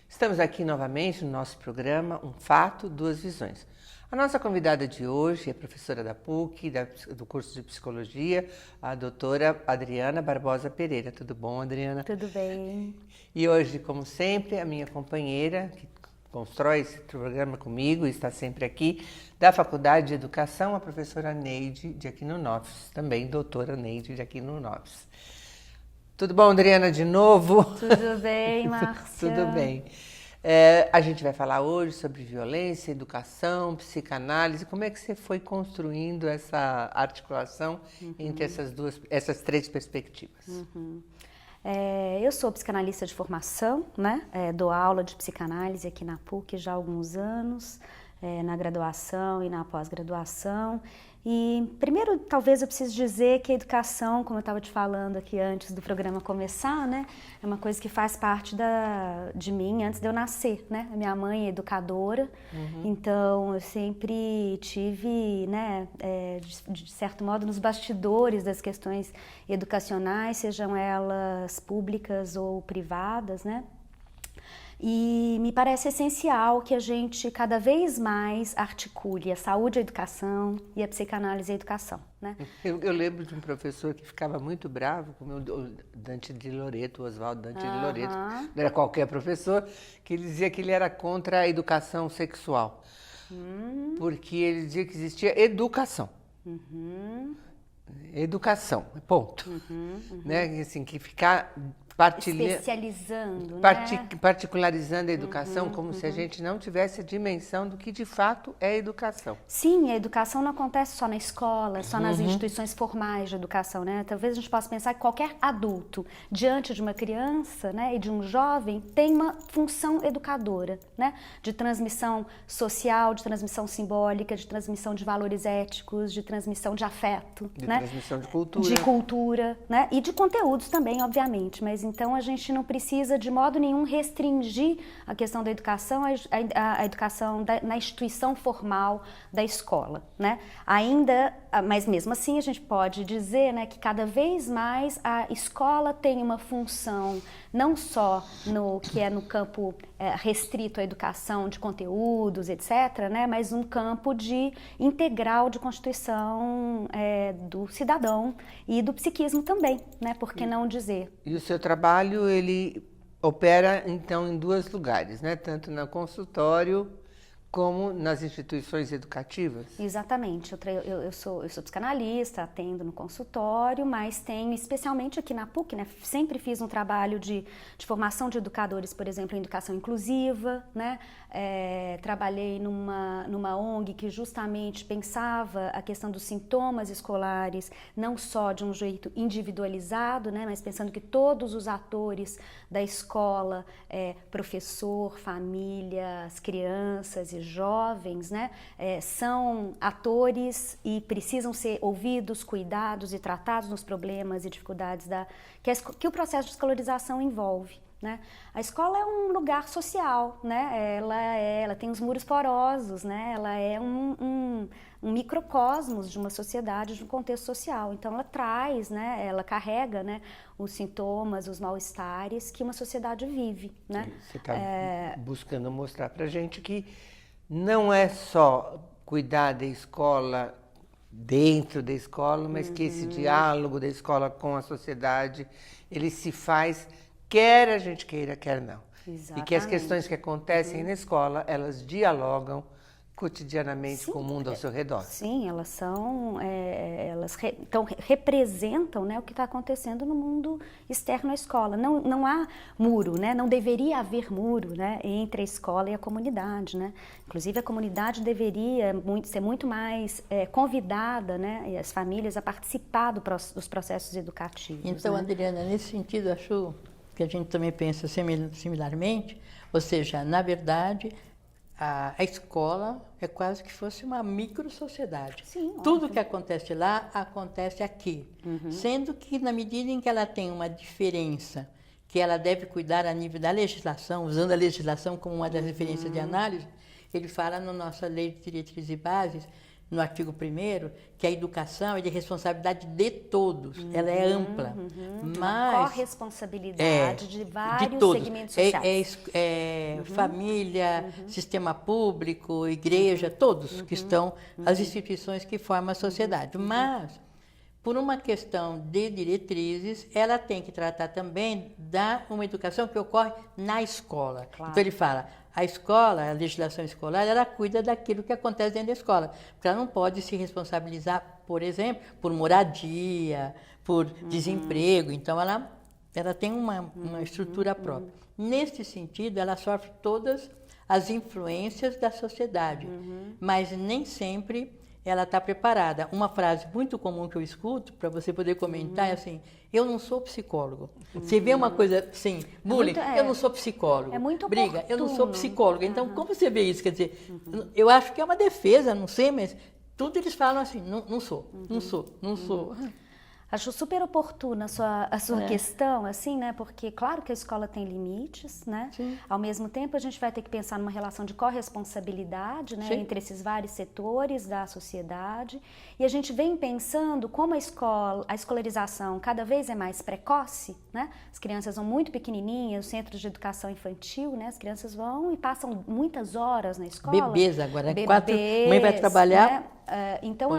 Estamos aqui novamente no nosso programa Um Fato, Duas Visões. A nossa convidada de hoje é professora da PUC, do curso de Psicologia, a doutora Adriana Barbosa Pereira. Tudo bom, Adriana? Tudo bem. E hoje, como sempre, a minha companheira, que constrói esse programa comigo e está sempre aqui, da Faculdade de Educação, a professora Neide de Aquino Noves, também doutora Neide de Aquino Noves. Tudo bom, Adriana, de novo? Tudo bem, Márcia? Tudo bem. A gente vai falar hoje sobre violência, educação, psicanálise. Como é que você foi construindo essa articulação entre essas três perspectivas? Eu sou psicanalista de formação, né? Dou aula de psicanálise aqui na PUC já há alguns anos, na graduação e na pós-graduação. E primeiro, talvez eu precise dizer que a educação, como eu estava te falando aqui antes do programa começar, né, é uma coisa que faz parte de mim antes de eu nascer, né? A minha mãe é educadora, então eu sempre tive, né, de certo modo, nos bastidores das questões educacionais, sejam elas públicas ou privadas, né? E me parece essencial que a gente cada vez mais articule a saúde e a educação e a psicanálise e a educação, né? Eu lembro de um professor que ficava muito bravo com o Dante de Loreto, o Oswaldo Dante de Loreto, não era qualquer professor, que ele dizia que ele era contra a educação sexual, porque ele dizia que existia educação. Educação, ponto. Né? Assim, que ficar especializando, particularizando a educação como se a gente não tivesse a dimensão do que de fato é educação. Sim, a educação não acontece só na escola, só nas instituições formais de educação, né? Talvez a gente possa pensar que qualquer adulto diante de uma criança, né, e de um jovem tem uma função educadora, né? De transmissão social, de transmissão simbólica, de transmissão de valores éticos, de transmissão de afeto, de né? transmissão de cultura. De cultura, né? E de conteúdos também, obviamente, mas então a gente não precisa de modo nenhum restringir a questão da educação, a educação na instituição formal da escola, né? Mas mesmo assim a gente pode dizer, né, que cada vez mais a escola tem uma função não só no que é no campo restrito à educação de conteúdos, etc., né, mas um campo integral de constituição do cidadão e do psiquismo também, né? Por que não dizer? E o seu trabalho, ele opera, então, em dois lugares, né? Tanto no consultório como nas instituições educativas? Exatamente. Eu sou psicanalista, atendo no consultório, mas tenho, especialmente aqui na PUC, né? Sempre fiz um trabalho de formação de educadores, por exemplo, em educação inclusiva, né? Trabalhei numa ONG que justamente pensava a questão dos sintomas escolares, não só de um jeito individualizado, né? Mas pensando que todos os atores da escola, professor, família, as crianças e jovens, né, são atores e precisam ser ouvidos, cuidados e tratados nos problemas e dificuldades que o processo de escolarização envolve, né? A escola é um lugar social, né? Ela tem os muros porosos, né? Ela é um microcosmos de uma sociedade, de um contexto social. Então ela traz, né? Ela carrega, né, os sintomas, os mal-estares que uma sociedade vive, né? Você está buscando mostrar para a gente que não é só cuidar da escola dentro da escola, mas que esse diálogo da escola com a sociedade, ele se faz, quer a gente queira, quer não. Exatamente. E que as questões que acontecem na escola, elas dialogam cotidianamente com o mundo ao seu redor. Sim, elas são, então representam, né, o que está acontecendo no mundo externo à escola. Não há muro, né, não deveria haver muro, né, entre a escola e a comunidade, né. Inclusive a comunidade deveria ser muito mais convidada, né, e as famílias a participar dos processos educativos. Então, né? Adriana, nesse sentido, acho que a gente também pensa similarmente, ou seja, na verdade, a escola é quase que fosse uma micro-sociedade. Sim, Tudo óbvio. que acontece lá, acontece aqui. Sendo que, na medida em que ela tem uma diferença, que ela deve cuidar a nível da legislação, usando a legislação como uma das referências de análise, ele fala na nossa Lei de Diretrizes e Bases, no artigo 1º, que a educação é de responsabilidade de todos, ela é ampla, mas corresponsabilidade de vários de todos. segmentos sociais. Família, sistema público, igreja, todos que estão, as instituições que formam a sociedade. Mas, por uma questão de diretrizes, ela tem que tratar também da uma educação que ocorre na escola. Claro. Então ele fala, a escola, a legislação escolar, ela cuida daquilo que acontece dentro da escola. Porque ela não pode se responsabilizar, por exemplo, por moradia, por desemprego. Então ela tem uma estrutura própria. Nesse sentido, ela sofre todas as influências da sociedade, mas nem sempre ela está preparada. Uma frase muito comum que eu escuto, para você poder comentar, é assim, eu não sou psicólogo. Você vê uma coisa assim, bullying, eu não sou psicólogo. É muito briga, eu não sou oportuno. psicólogo. Então, como você vê isso? Quer dizer, eu acho que é uma defesa, não sei, mas tudo eles falam assim, não sou. Acho super oportuna a sua questão, assim, né? Porque, claro que a escola tem limites, né? Sim. Ao mesmo tempo, a gente vai ter que pensar numa relação de corresponsabilidade, né? Sim. Entre esses vários setores da sociedade. E a gente vem pensando como a escolarização cada vez é mais precoce, né? As crianças vão muito pequenininhas, os centros de educação infantil, né? As crianças vão e passam muitas horas na escola. Bebês agora, Bebês, 4, mãe vai trabalhar... Né? Então,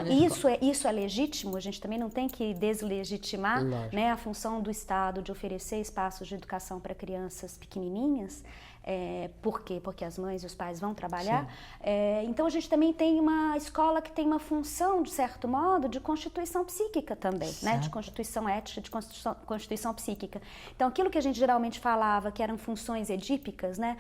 isso é legítimo, a gente também não tem que deslegitimar, né, a função do Estado de oferecer espaços de educação para crianças pequenininhas. Por quê? Porque as mães e os pais vão trabalhar. Então, a gente também tem uma escola que tem uma função, de certo modo, de constituição psíquica também, né? De constituição ética, de constituição psíquica. Então, aquilo que a gente geralmente falava que eram funções edípicas, né?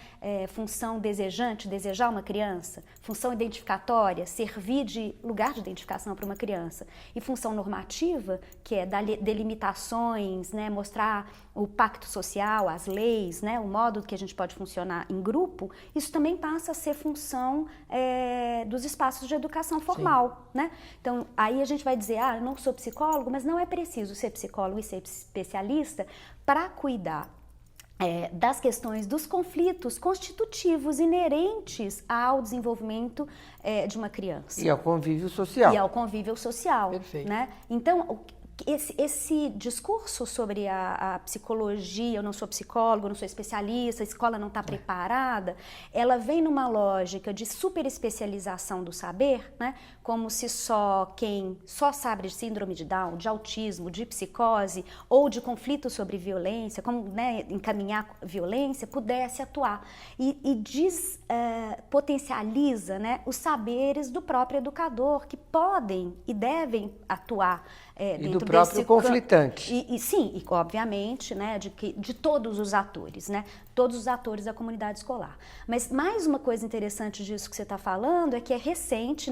Função desejante, desejar uma criança, função identificatória, servir de lugar de identificação para uma criança, e função normativa, que é dar delimitações, né? Mostrar o pacto social, as leis, né? O modo que a gente pode funcionar em grupo, isso também passa a ser função dos espaços de educação formal, né? Então, aí a gente vai dizer, eu não sou psicólogo, mas não é preciso ser psicólogo e ser especialista para cuidar das questões dos conflitos constitutivos inerentes ao desenvolvimento de uma criança. E ao convívio social. E ao convívio social. Perfeito. Né? Então, esse discurso sobre a psicologia, eu não sou psicólogo, eu não sou especialista, a escola não está preparada, ela vem numa lógica de superespecialização do saber, né? Como se quem só sabe de síndrome de Down, de autismo, de psicose ou de conflito sobre violência, como, né, encaminhar violência, pudesse atuar. E potencializa, né, os saberes do próprio educador, que podem e devem atuar e do próprio conflitante. Sim, e obviamente, né, de todos os atores, né, todos os atores da comunidade escolar. Mas mais uma coisa interessante disso que você está falando é que é recente,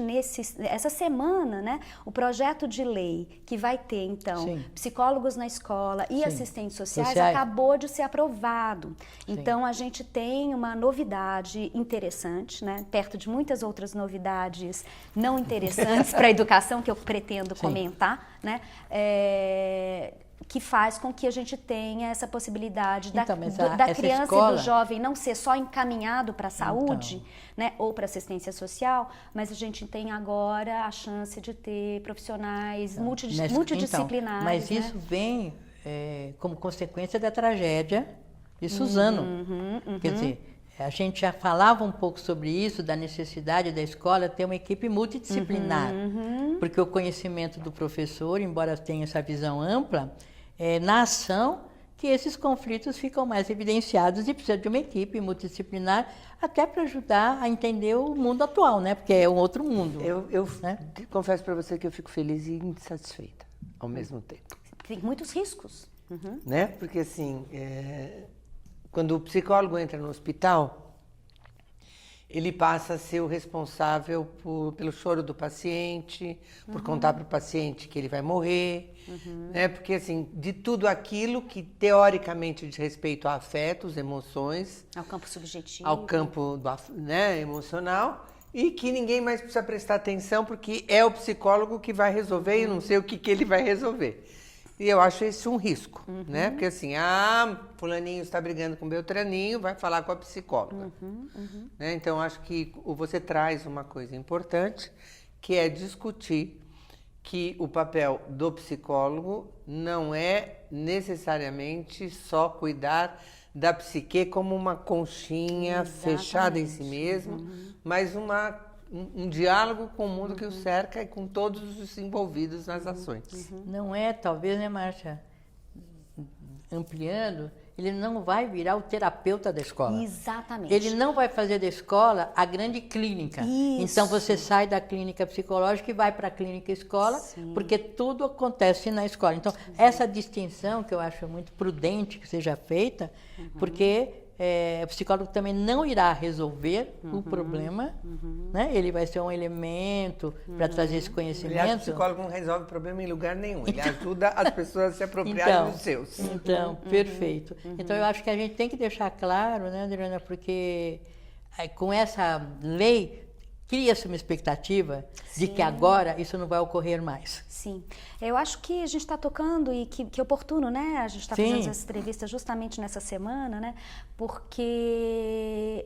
essa semana, né, o projeto de lei que vai ter, então, psicólogos na escola e assistentes sociais acabou de ser aprovado. Então, a gente tem uma novidade interessante, né, perto de muitas outras novidades não interessantes para a educação que eu pretendo comentar, né, que faz com que a gente tenha essa possibilidade da criança escola... e do jovem não ser só encaminhado para a saúde, né, ou para assistência social, mas a gente tem agora a chance de ter profissionais multidisciplinares. Mas isso vem como consequência da tragédia de Suzano. Quer dizer, a gente já falava um pouco sobre isso, da necessidade da escola ter uma equipe multidisciplinar, porque o conhecimento do professor, embora tenha essa visão ampla, na ação que esses conflitos ficam mais evidenciados e precisa de uma equipe multidisciplinar até para ajudar a entender o mundo atual, né? Porque é um outro mundo. Eu confesso para você que eu fico feliz e insatisfeita ao mesmo tempo. Tem muitos riscos. Né? Porque assim, quando o psicólogo entra no hospital, ele passa a ser o responsável pelo choro do paciente, por contar para o paciente que ele vai morrer, né? Porque, assim, de tudo aquilo que, teoricamente, diz respeito a afetos, emoções... Ao campo subjetivo. Ao campo né, emocional, e que ninguém mais precisa prestar atenção, porque é o psicólogo que vai resolver e não sei o que ele vai resolver. E eu acho isso um risco, né? Porque assim, fulaninho está brigando com Beltraninho, vai falar com a psicóloga. Né? Então, acho que você traz uma coisa importante, que é discutir que o papel do psicólogo não é necessariamente só cuidar da psique como uma conchinha fechada em si mesmo, mas um diálogo com o mundo que o cerca e com todos os envolvidos nas ações. Não é, talvez, né, Márcia? Ampliando, ele não vai virar o terapeuta da escola. Exatamente. Ele não vai fazer da escola a grande clínica. Isso. Então você sai da clínica psicológica e vai para a clínica escola, porque tudo acontece na escola. Então, essa distinção que eu acho muito prudente que seja feita, porque o psicólogo também não irá resolver o problema, né? Ele vai ser um elemento para trazer esse conhecimento. Aliás, o psicólogo não resolve problema em lugar nenhum, ele ajuda as pessoas a se apropriarem dos seus. Então, perfeito. Então, eu acho que a gente tem que deixar claro, né, Adriana, porque com essa lei cria-se uma expectativa de que agora isso não vai ocorrer mais. Sim. Eu acho que a gente está tocando e que é oportuno, né? A gente está fazendo essa entrevista justamente nessa semana, né? Porque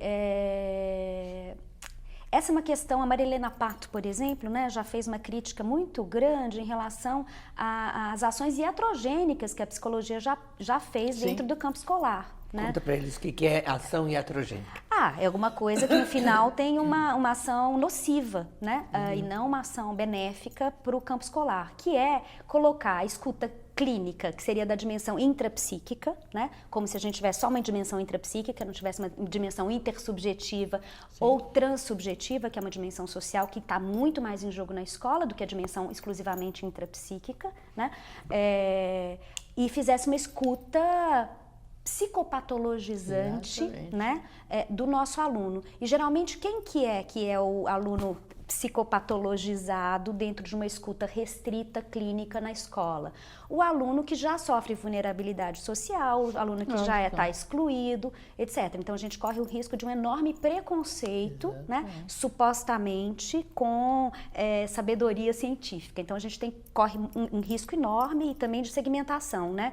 essa é uma questão, a Marilena Pato, por exemplo, né, já fez uma crítica muito grande em relação às ações iatrogênicas que a psicologia já fez dentro do campo escolar. Né? Conta para eles o que é ação iatrogênica. É alguma coisa que no final tem uma ação nociva, né? E não uma ação benéfica para o campo escolar, que é colocar a escuta clínica, que seria da dimensão intrapsíquica, né? Como se a gente tivesse só uma dimensão intrapsíquica, não tivesse uma dimensão intersubjetiva ou transsubjetiva, que é uma dimensão social que está muito mais em jogo na escola do que a dimensão exclusivamente intrapsíquica, né? E fizesse uma escuta psicopatologizante, né, do nosso aluno. E geralmente quem que é o aluno psicopatologizado dentro de uma escuta restrita clínica na escola? O aluno que já sofre vulnerabilidade social, o aluno que já está excluído, etc. Então a gente corre o risco de um enorme preconceito, né, supostamente com sabedoria científica. Então a gente corre um risco enorme e também de segmentação, né?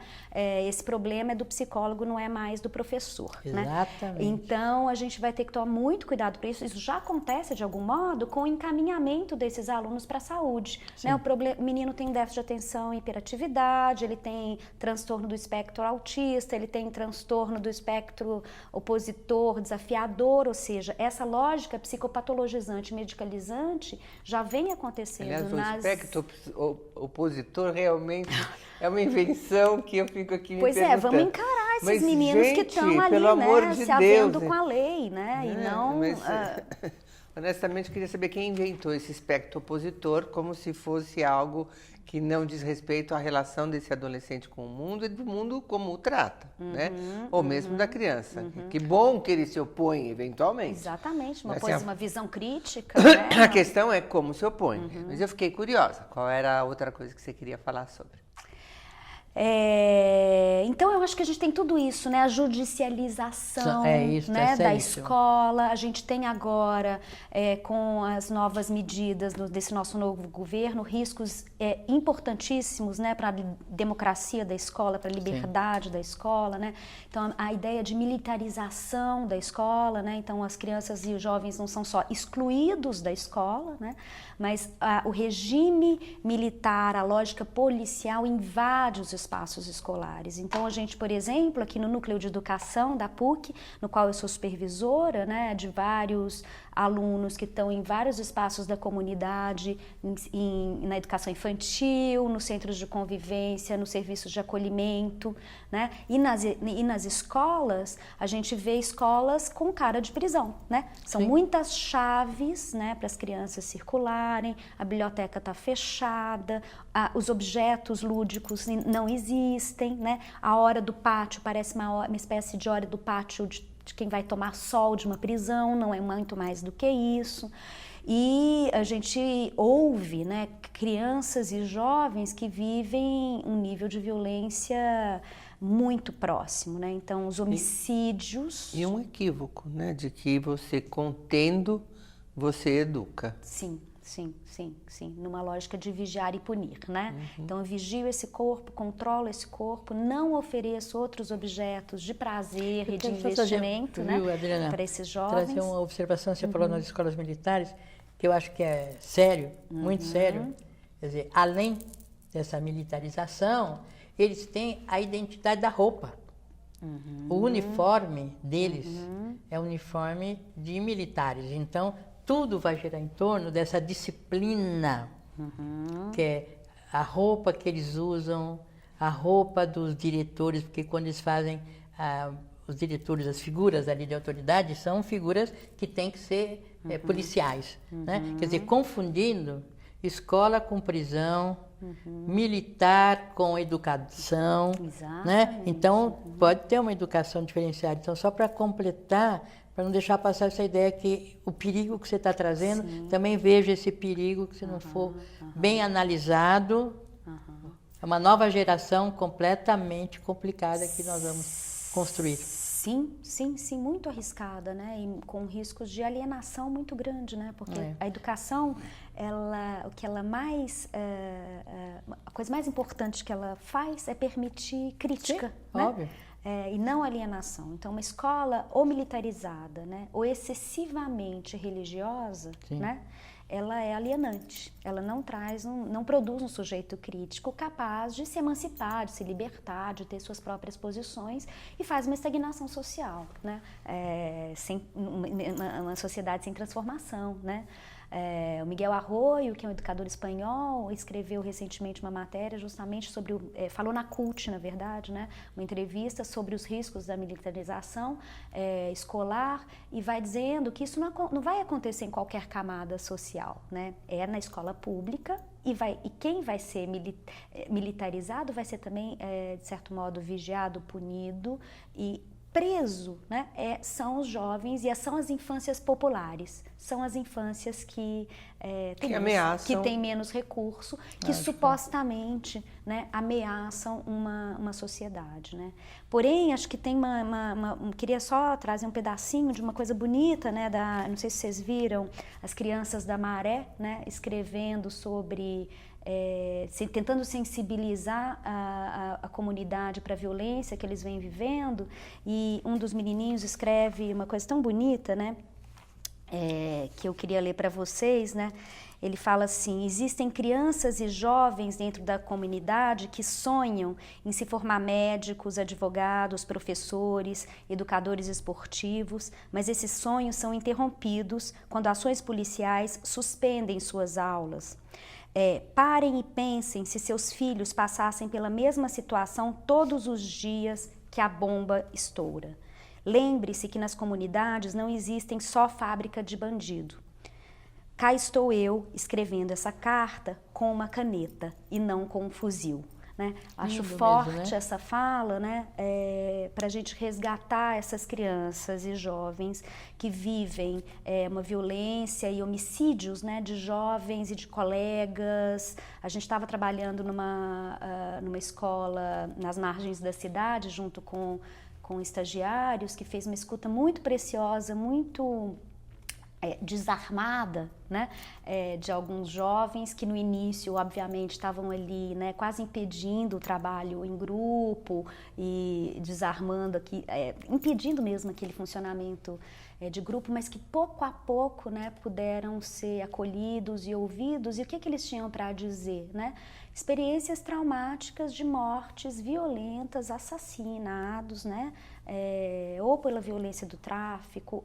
Esse problema é do psicólogo, não é mais do professor. Exatamente. Né? Então a gente vai ter que tomar muito cuidado para isso. Isso já acontece de algum modo com o encaminhamento desses alunos para a saúde. Né? O menino tem déficit de atenção e hiperatividade, ele tem transtorno do espectro autista, ele tem transtorno do espectro opositor, desafiador, ou seja, essa lógica psicopatologizante, medicalizante já vem acontecendo. Aliás, o espectro opositor realmente é uma invenção que eu fico aqui me perguntando. Pois vamos encarar esses meninos que estão ali, né, se havendo com a lei, né, e não... Honestamente, eu queria saber quem inventou esse espectro opositor, como se fosse algo que não diz respeito à relação desse adolescente com o mundo e do mundo como o trata, né? Ou mesmo da criança. Que bom que ele se opõe, eventualmente. Exatamente, uma visão crítica. Né? A questão é como se opõe. Mas eu fiquei curiosa. Qual era a outra coisa que você queria falar sobre? Então eu acho que a gente tem tudo isso, né? A judicialização né, da escola. A gente tem agora, com as novas medidas desse nosso novo governo, riscos importantíssimos, né, para a democracia da escola, para a liberdade da escola, né? Então a ideia de militarização da escola, né? Então as crianças e os jovens não são só excluídos da escola, né? Mas o regime militar, a lógica policial invade os espaços escolares. Então a gente, por exemplo, aqui no Núcleo de Educação da PUC, no qual eu sou supervisora, né, de vários alunos que estão em vários espaços da comunidade, na educação infantil, nos centros de convivência, nos serviços de acolhimento, né? E nas escolas, a gente vê escolas com cara de prisão, né? São muitas chaves, né, para as crianças circularem, a biblioteca está fechada, os objetos lúdicos não existem, né? A hora do pátio parece uma espécie de hora do pátio de quem vai tomar sol de uma prisão, não é muito mais do que isso. E a gente ouve, né, crianças e jovens que vivem um nível de violência muito próximo, né? Então, os homicídios... E um equívoco, né, de que você contendo, você educa. Sim, numa lógica de vigiar e punir, né? Então eu vigio esse corpo, controlo esse corpo, não ofereço outros objetos de prazer e de investimento, né, para esses jovens. Trazer uma observação, você falou nas escolas militares, que eu acho que é sério, muito sério. Quer dizer, além dessa militarização, eles têm a identidade da roupa. O uniforme deles é um uniforme de militares, então tudo vai girar em torno dessa disciplina, que é a roupa que eles usam, a roupa dos diretores, porque quando eles fazem, os diretores, as figuras ali de autoridade, são figuras que têm que ser policiais. Né? Quer dizer, confundindo escola com prisão, militar com educação. Né? Então, pode ter uma educação diferenciada. Então, só para completar, para não deixar passar essa ideia que o perigo que você está trazendo, também vejo esse perigo que se não for bem analisado, é uma nova geração completamente complicada que nós vamos construir. Sim, muito arriscada, né? E com riscos de alienação muito grande, né? Porque a educação, a coisa mais importante que ela faz é permitir crítica, né? Óbvio. E não alienação. Então, uma escola ou militarizada, né, ou excessivamente religiosa, né, ela é alienante. Ela não produz um sujeito crítico capaz de se emancipar, de se libertar, de ter suas próprias posições e faz uma estagnação social, né, uma sociedade sem transformação, né. O Miguel Arroyo, que é um educador espanhol, escreveu recentemente uma matéria justamente sobre, falou na CULT, na verdade, né, uma entrevista sobre os riscos da militarização escolar, e vai dizendo que isso não vai acontecer em qualquer camada social, né, é na escola pública, e quem vai ser militarizado vai ser também, de certo modo, vigiado, punido e preso, né, são os jovens e são as infâncias populares, são as infâncias que têm menos recurso, que supostamente, né, ameaçam uma sociedade, né. Porém, acho que tem queria só trazer um pedacinho de uma coisa bonita, né, não sei se vocês viram, as crianças da Maré, né, escrevendo sobre... tentando sensibilizar a comunidade para a violência que eles vêm vivendo, e um dos menininhos escreve uma coisa tão bonita, né, que eu queria ler para vocês, né. Ele fala assim: existem crianças e jovens dentro da comunidade que sonham em se formar médicos, advogados, professores, educadores esportivos, mas esses sonhos são interrompidos quando ações policiais suspendem suas aulas. Parem e pensem se seus filhos passassem pela mesma situação todos os dias que a bomba estoura. Lembre-se que nas comunidades não existem só fábrica de bandido. Cá estou eu escrevendo essa carta com uma caneta e não com um fuzil. Né? Acho forte mesmo, né? Essa fala, né? Para a gente resgatar essas crianças e jovens que vivem uma violência e homicídios, né, de jovens e de colegas. A gente estava trabalhando numa escola nas margens da cidade, junto com estagiários, que fez uma escuta muito preciosa, muito... desarmada, né, de alguns jovens que no início, obviamente, estavam ali, né, quase impedindo o trabalho em grupo e desarmando aqui, impedindo mesmo aquele funcionamento de grupo, mas que pouco a pouco, né, puderam ser acolhidos e ouvidos. E o que eles tinham para dizer, né? Experiências traumáticas de mortes violentas, assassinados, né? Ou pela violência do tráfico,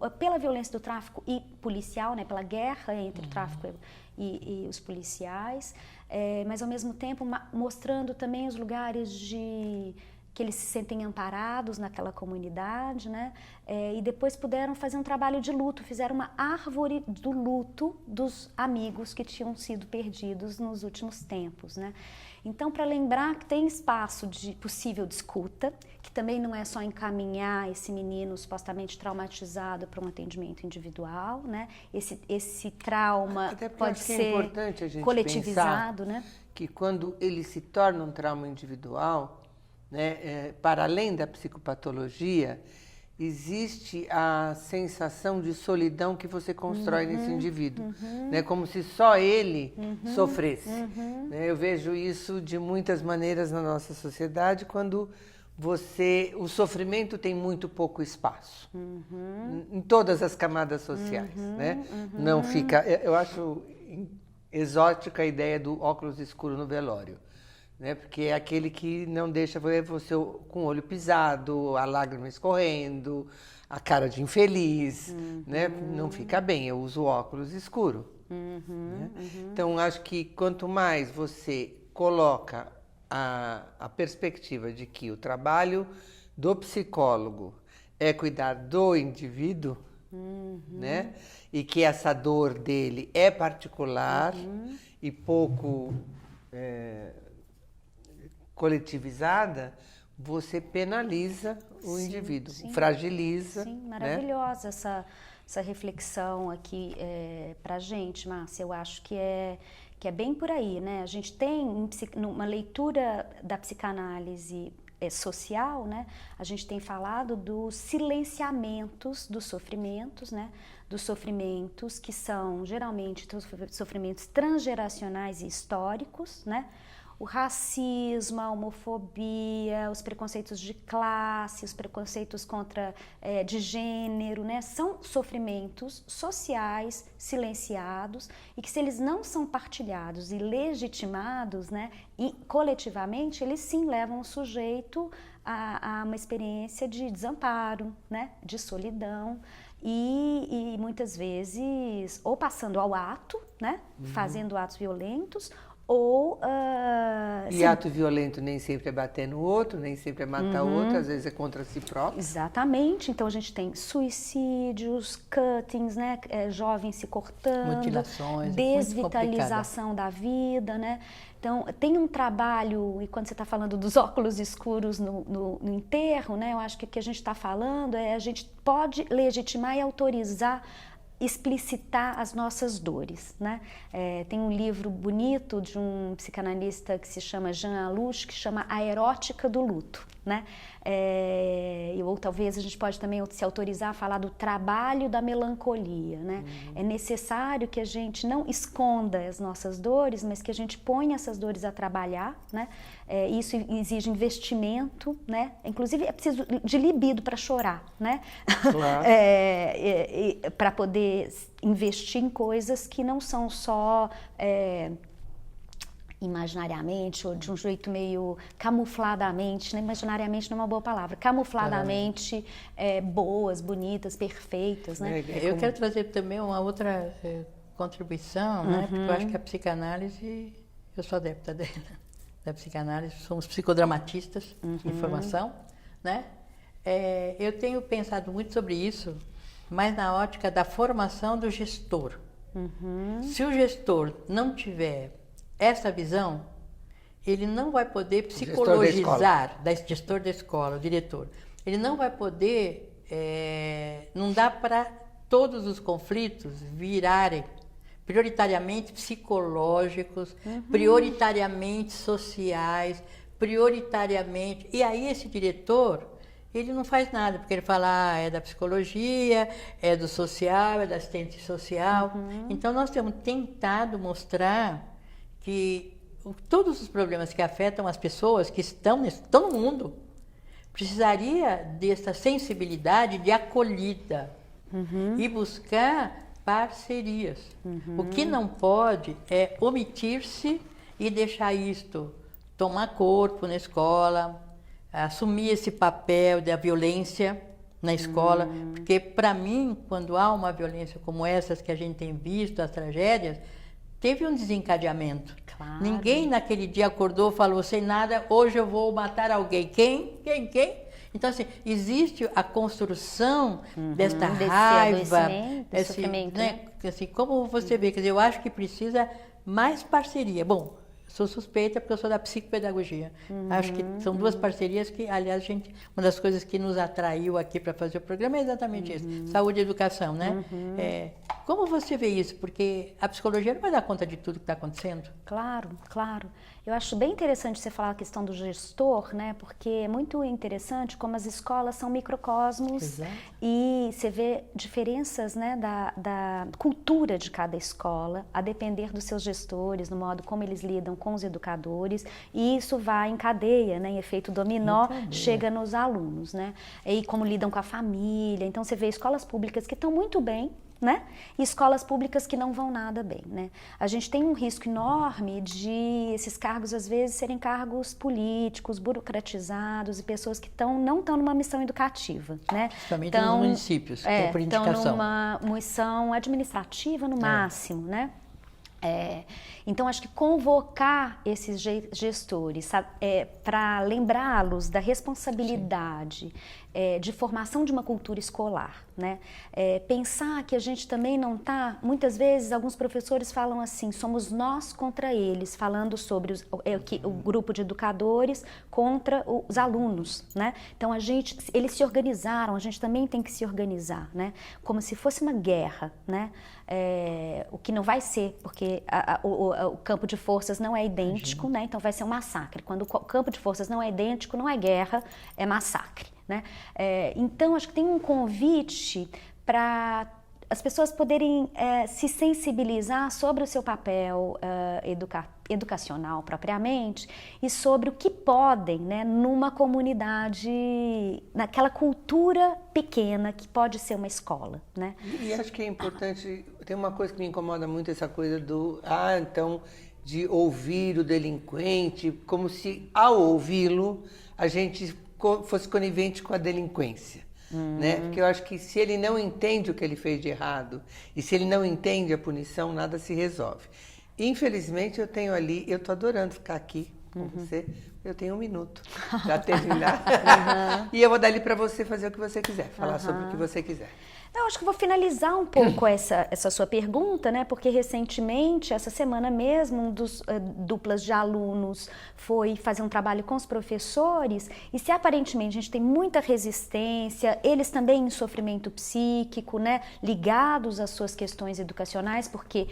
e policial, né? Pela guerra entre o tráfico e os policiais, mas ao mesmo tempo mostrando também os lugares que eles se sentem amparados naquela comunidade, né? E depois puderam fazer um trabalho de luto, fizeram uma árvore do luto dos amigos que tinham sido perdidos nos últimos tempos, né? Então, para lembrar que tem espaço possível de escuta, que também não é só encaminhar esse menino supostamente traumatizado para um atendimento individual, né? Esse trauma pode ser importante a gente coletivizado, né? Que quando ele se torna um trauma individual, né, para além da psicopatologia, existe a sensação de solidão que você constrói nesse indivíduo, né, como se só ele sofresse. Né? Eu vejo isso de muitas maneiras na nossa sociedade, quando o sofrimento tem muito pouco espaço, em todas as camadas sociais. Né? Não fica, eu acho exótica a ideia do óculos escuro no velório. Né? Porque é aquele que não deixa ver você com o olho pisado, a lágrima escorrendo, a cara de infeliz, né? Não fica bem, eu uso óculos escuro. Né? Então, acho que quanto mais você coloca a perspectiva de que o trabalho do psicólogo é cuidar do indivíduo, né? E que essa dor dele é particular e pouco coletivizada, você penaliza o indivíduo, fragiliza. Sim, maravilhosa, né? essa reflexão aqui para a gente, Márcia. Eu acho que é bem por aí, né? A gente tem uma leitura da psicanálise social, né? A gente tem falado dos silenciamentos dos sofrimentos, né? Dos sofrimentos que são geralmente sofrimentos transgeracionais e históricos, né? O racismo, a homofobia, os preconceitos de classe, os preconceitos de gênero, né? São sofrimentos sociais silenciados e que, se eles não são partilhados e legitimados, né, e coletivamente, eles sim levam o sujeito a uma experiência de desamparo, né, de solidão e muitas vezes ou passando ao ato, né, fazendo atos violentos, ou... E ato violento nem sempre é bater no outro, nem sempre é matar o outro, às vezes é contra si próprio. Exatamente. Então, a gente tem suicídios, cuttings, né? Jovens se cortando. Mutilações. Desvitalização da vida, né? Então, tem um trabalho, e quando você está falando dos óculos escuros no enterro, né? Eu acho que o que a gente está falando a gente pode legitimar e autorizar, explicitar as nossas dores, né? Tem um livro bonito de um psicanalista que se chama Jean Aluche, que chama A Erótica do Luto, né? Ou talvez a gente pode também se autorizar a falar do trabalho da melancolia, né? É necessário que a gente não esconda as nossas dores, mas que a gente ponha essas dores a trabalhar, né? Isso exige investimento, né? Inclusive é preciso de libido para chorar, né? Claro. Para poder investir em coisas que não são só imaginariamente ou de um jeito meio camufladamente, né? Imaginariamente não é uma boa palavra, camufladamente boas, bonitas, perfeitas, né? Eu quero trazer também uma outra contribuição, né? Porque eu acho que a psicanálise, eu sou adepta da psicanálise, somos psicodramatistas em formação, né? Eu tenho pensado muito sobre isso, mas na ótica da formação do gestor. Se o gestor não tiver essa visão, ele não vai poder psicologizar, gestor da escola, o diretor. Ele não vai poder, não dá para todos os conflitos virarem prioritariamente psicológicos, prioritariamente sociais, prioritariamente... E aí esse diretor, ele não faz nada, porque ele fala, é da psicologia, é do social, é da assistente social. Então, nós temos tentado mostrar que todos os problemas que afetam as pessoas que estão no mundo, precisaria dessa sensibilidade de acolhida e buscar parcerias. O que não pode é omitir-se e deixar isto tomar corpo na escola, assumir esse papel da violência na escola, porque para mim, quando há uma violência como essas que a gente tem visto, as tragédias, teve um desencadeamento. Claro. Ninguém naquele dia acordou, falou sem nada, hoje eu vou matar alguém. Quem? Então, assim, existe a construção desta Desse raiva, adoecimento, desse sofrimento, né? Assim, como você vê, quer dizer, eu acho que precisa mais parceria. Bom, sou suspeita porque eu sou da psicopedagogia. Acho que são duas parcerias que, aliás, uma das coisas que nos atraiu aqui para fazer o programa é exatamente isso, saúde e educação, né? Como você vê isso? Porque a psicologia não vai dar conta de tudo que está acontecendo. Claro, claro. Eu acho bem interessante você falar a questão do gestor, né? Porque é muito interessante como as escolas são microcosmos. Exato. E você vê diferenças, né, da cultura de cada escola, a depender dos seus gestores, no modo como eles lidam com os educadores, e isso vai em cadeia, né, em efeito dominó, chega nos alunos, né? E como lidam com a família. Então você vê escolas públicas que estão muito bem, né? E escolas públicas que não vão nada bem, né? A gente tem um risco enorme de esses cargos às vezes serem cargos políticos, burocratizados e pessoas que não estão numa missão educativa, né? Principalmente nos municípios, que é por indicação. Estão numa missão administrativa no máximo, né? Então, acho que convocar esses gestores para lembrá-los da responsabilidade de formação de uma cultura escolar, né? Pensar que a gente também não está... Muitas vezes, alguns professores falam assim, somos nós contra eles, falando sobre o grupo de educadores contra os alunos, né? Então, eles se organizaram, a gente também tem que se organizar, né? Como se fosse uma guerra, né? O que não vai ser, porque o campo de forças não é idêntico, né? Então vai ser um massacre. Quando o campo de forças não é idêntico, não é guerra, é massacre, né? Então acho que tem um convite para as pessoas poderem se sensibilizar sobre o seu papel educacional propriamente e sobre o que podem, né, numa comunidade, naquela cultura pequena que pode ser uma escola, né? E acho que é importante, tem uma coisa que me incomoda muito, essa coisa então, de ouvir o delinquente, como se ao ouvi-lo a gente fosse conivente com a delinquência. Né? Porque eu acho que se ele não entende o que ele fez de errado e se ele não entende a punição, nada se resolve. Infelizmente, eu estou adorando ficar aqui com você, eu tenho 1 minuto para terminar. E eu vou dar ali para você fazer o que você quiser, falar sobre o que você quiser. Eu acho que vou finalizar um pouco essa sua pergunta, né? Porque recentemente, essa semana mesmo, um dos duplas de alunos foi fazer um trabalho com os professores e se aparentemente a gente tem muita resistência, eles também em sofrimento psíquico, né? Ligados às suas questões educacionais, porque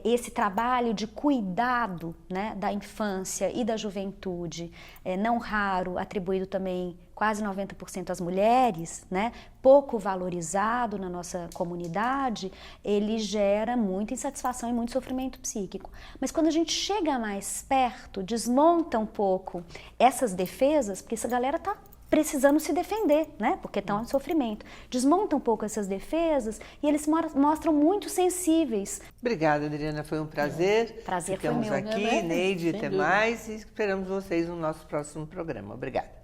esse trabalho de cuidado, né, da infância e da juventude, não raro atribuído também quase 90% às mulheres, né, pouco valorizado na nossa comunidade, ele gera muita insatisfação e muito sofrimento psíquico. Mas quando a gente chega mais perto, desmonta um pouco essas defesas, porque essa galera tá precisando se defender, né, porque estão em sofrimento. Desmonta um pouco essas defesas e eles mostram muito sensíveis. Obrigada, Adriana, foi um prazer. Prazer Ficamos foi meu. aqui, Neide, até mais e esperamos vocês no nosso próximo programa. Obrigada.